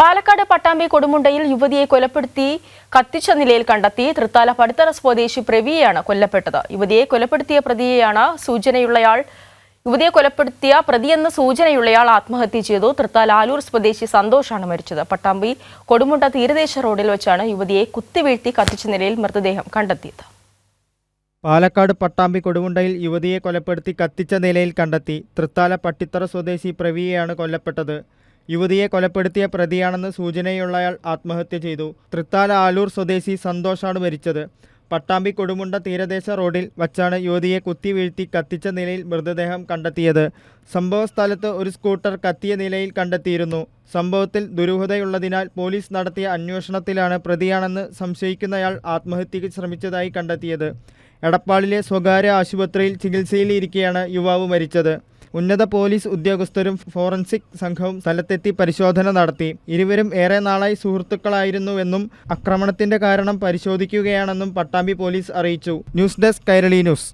പാലക്കാട് പട്ടാമ്പി കൊടുമുണ്ടയിൽ യുവതിയെ കൊലപ്പെടുത്തി കത്തിച്ച നിലയിൽ കണ്ടെത്തി. തൃത്താല പടിത്തറ സ്വദേശി പ്രവിയെയാണ് കൊല്ലപ്പെട്ടത്. യുവതിയെ കൊലപ്പെടുത്തിയ പ്രതിയെന്ന് സൂചനയുള്ളയാൾ ആത്മഹത്യ ചെയ്തു. തൃത്താല ആലൂർ സ്വദേശി സന്തോഷാണ് മരിച്ചത്. പട്ടാമ്പി കൊടുമുണ്ട തീരദേശ റോഡിൽ വെച്ചാണ് യുവതിയെ കുത്തിവീഴ്ത്തി കത്തിച്ച നിലയിൽ മൃതദേഹം കണ്ടെത്തിയത്. പാലക്കാട് പട്ടാമ്പി കൊടുമുണ്ടയിൽ യുവതിയെ കൊലപ്പെടുത്തി കത്തിച്ച നിലയിൽ കണ്ടെത്തി. തൃത്താല പട്ടിത്തറ സ്വദേശി പ്രവിയെയാണ് കൊല്ലപ്പെട്ടത്. യുവതിയെ കൊലപ്പെടുത്തിയ പ്രതിയാണെന്ന് സൂചനയുള്ളയാൾ ആത്മഹത്യ ചെയ്തു. തൃത്താല ആലൂർ സ്വദേശി സന്തോഷാണ് മരിച്ചത്. പട്ടാമ്പി കൊടുമുണ്ട തീരദേശ റോഡിൽ വച്ചാണ് യുവതിയെ കുത്തിവീഴ്ത്തി കത്തിച്ച നിലയിൽ മൃതദേഹം കണ്ടെത്തിയത്. സംഭവ സ്ഥലത്ത് ഒരു സ്കൂട്ടർ കത്തിയ നിലയിൽ കണ്ടെത്തിയിരുന്നു. സംഭവത്തിൽ ദുരൂഹതയുള്ളതിനാൽ പോലീസ് നടത്തിയ അന്വേഷണത്തിലാണ് പ്രതിയാണെന്ന് സംശയിക്കുന്നയാൾ ആത്മഹത്യയ്ക്ക് ശ്രമിച്ചതായി കണ്ടെത്തിയത്. എടപ്പാളിലെ സ്വകാര്യ ആശുപത്രിയിൽ ചികിത്സയിലിരിക്കെയാണ് യുവാവ് മരിച്ചത്. ഉന്നത പോലീസ് ഉദ്യോഗസ്ഥരും ഫോറൻസിക് സംഘവും സ്ഥലത്തെത്തി പരിശോധന നടത്തി. ഇരുവരും ഏറെ നാളായി സുഹൃത്തുക്കളായിരുന്നുവെന്നും ആക്രമണത്തിന്റെ കാരണം പരിശോധിക്കുകയാണെന്നും പട്ടാമ്പി പോലീസ് അറിയിച്ചു. News desk Kairali news.